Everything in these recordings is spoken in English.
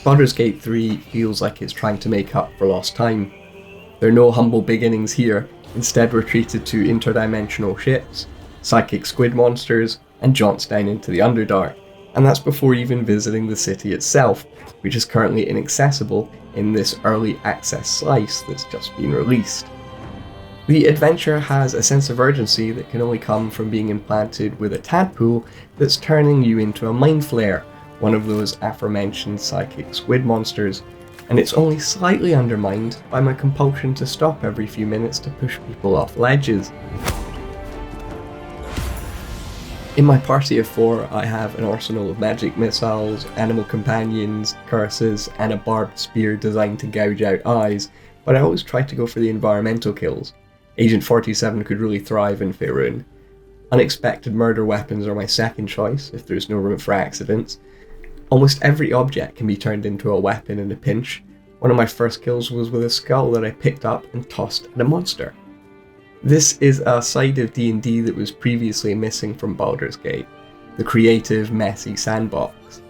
Baldur's Gate 3 feels like it's trying to make up for lost time. There are no humble beginnings here, instead we're treated to interdimensional ships, psychic squid monsters, and jaunts down into the Underdark, and that's before even visiting the city itself, which is currently inaccessible in this early access slice that's just been released. The adventure has a sense of urgency that can only come from being implanted with a tadpole that's turning you into a mind flayer, one of those aforementioned psychic squid monsters, and it's only slightly undermined by my compulsion to stop every few minutes to push people off ledges. In my party of 4, I have an arsenal of magic missiles, animal companions, curses, and a barbed spear designed to gouge out eyes, but I always try to go for the environmental kills. Agent 47 could really thrive in Faerun. Unexpected murder weapons are my second choice, if there's no room for accidents. Almost every object can be turned into a weapon in a pinch. One of my first kills was with a skull that I picked up and tossed at a monster. This is a side of D&D that was previously missing from Baldur's Gate, the creative, messy sandbox.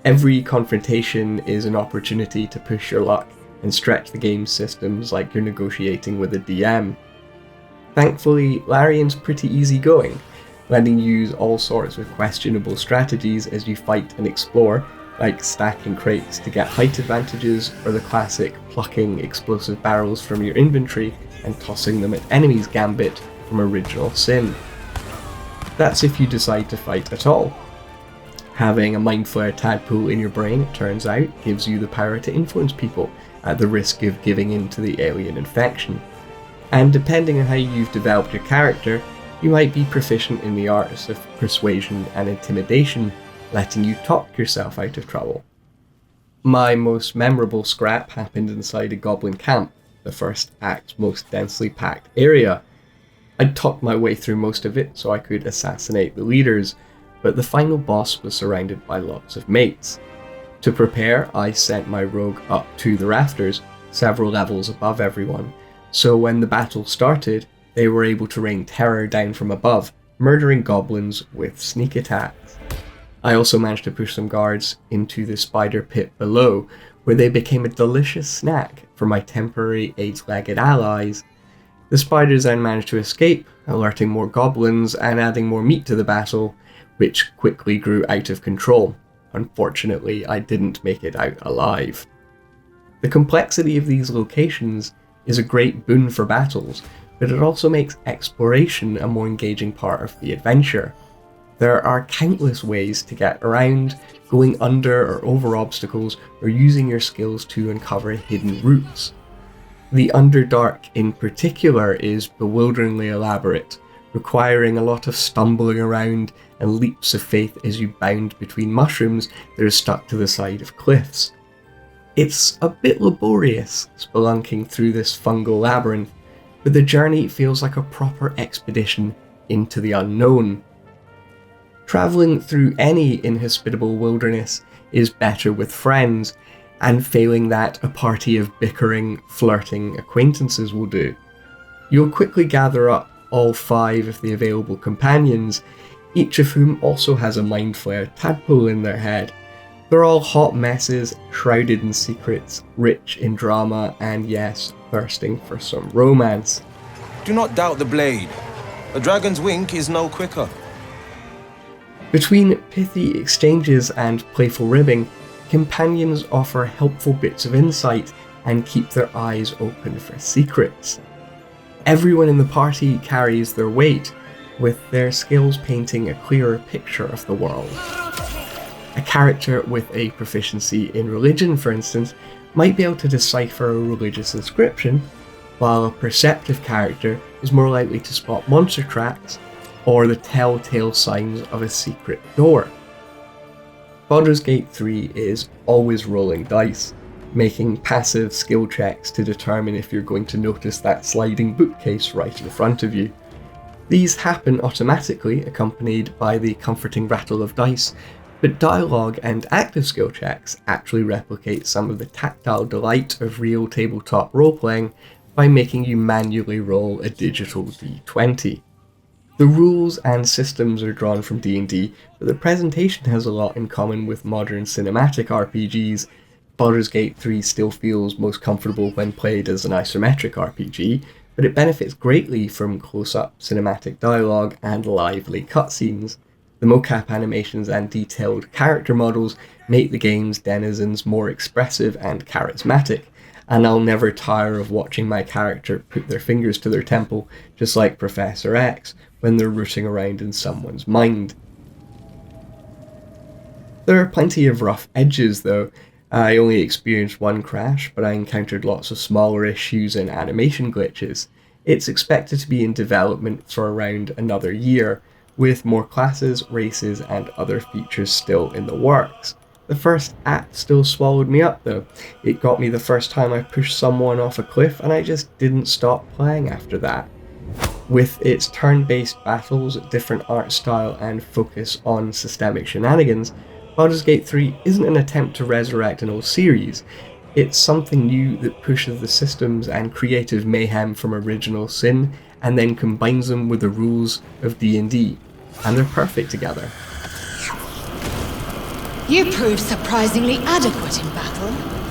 Every confrontation is an opportunity to push your luck and stretch the game's systems like you're negotiating with a DM. Thankfully, Larian's pretty easygoing, letting you use all sorts of questionable strategies as you fight and explore, like stacking crates to get height advantages, or the classic plucking explosive barrels from your inventory and tossing them at enemies gambit from Original Sin. That's if you decide to fight at all. Having a Mind Flayer tadpole in your brain, it turns out, gives you the power to influence people, at the risk of giving in to the alien infection. And depending on how you've developed your character, you might be proficient in the arts of persuasion and intimidation, letting you talk yourself out of trouble. My most memorable scrap happened inside a goblin camp, the first act's most densely packed area. I'd talked my way through most of it so I could assassinate the leaders, but the final boss was surrounded by lots of mates. To prepare, I sent my rogue up to the rafters, several levels above everyone, so when the battle started, they were able to rain terror down from above, murdering goblins with sneak attacks. I also managed to push some guards into the spider pit below, where they became a delicious snack for my temporary 8-legged allies. The spiders then managed to escape, alerting more goblins and adding more meat to the battle, which quickly grew out of control. Unfortunately, I didn't make it out alive. The complexity of these locations is a great boon for battles, but it also makes exploration a more engaging part of the adventure. There are countless ways to get around, going under or over obstacles, or using your skills to uncover hidden routes. The Underdark in particular is bewilderingly elaborate, requiring a lot of stumbling around and leaps of faith as you bound between mushrooms that are stuck to the side of cliffs. It's a bit laborious, spelunking through this fungal labyrinth, but the journey feels like a proper expedition into the unknown. Travelling through any inhospitable wilderness is better with friends, and failing that, a party of bickering, flirting acquaintances will do. You'll quickly gather up all 5 of the available companions, each of whom also has a Mind Flayer tadpole in their head. They're all hot messes, shrouded in secrets, rich in drama, and yes, thirsting for some romance. Do not doubt the blade. A dragon's wink is no quicker. Between pithy exchanges and playful ribbing, companions offer helpful bits of insight and keep their eyes open for secrets. Everyone in the party carries their weight, with their skills painting a clearer picture of the world. A character with a proficiency in religion, for instance, might be able to decipher a religious inscription, while a perceptive character is more likely to spot monster tracks or the telltale signs of a secret door. Baldur's Gate 3 is always rolling dice, making passive skill checks to determine if you're going to notice that sliding bookcase right in front of you. These happen automatically, accompanied by the comforting rattle of dice, but dialogue and active skill checks actually replicate some of the tactile delight of real tabletop role-playing by making you manually roll a digital d20. The rules and systems are drawn from D&D, but the presentation has a lot in common with modern cinematic RPGs. Baldur's Gate 3 still feels most comfortable when played as an isometric RPG, but it benefits greatly from close-up cinematic dialogue and lively cutscenes. The mocap animations and detailed character models make the game's denizens more expressive and charismatic, and I'll never tire of watching my character put their fingers to their temple, just like Professor X, when they're rooting around in someone's mind. There are plenty of rough edges though. I only experienced one crash, but I encountered lots of smaller issues and animation glitches. It's expected to be in development for around another year, with more classes, races, and other features still in the works. The first act still swallowed me up though. It got me the first time I pushed someone off a cliff, and I just didn't stop playing after that. With its turn-based battles, different art style, and focus on systemic shenanigans, Baldur's Gate 3 isn't an attempt to resurrect an old series. It's something new that pushes the systems and creative mayhem from original Sin and then combines them with the rules of D&D, and they're perfect together. You proved surprisingly adequate in battle.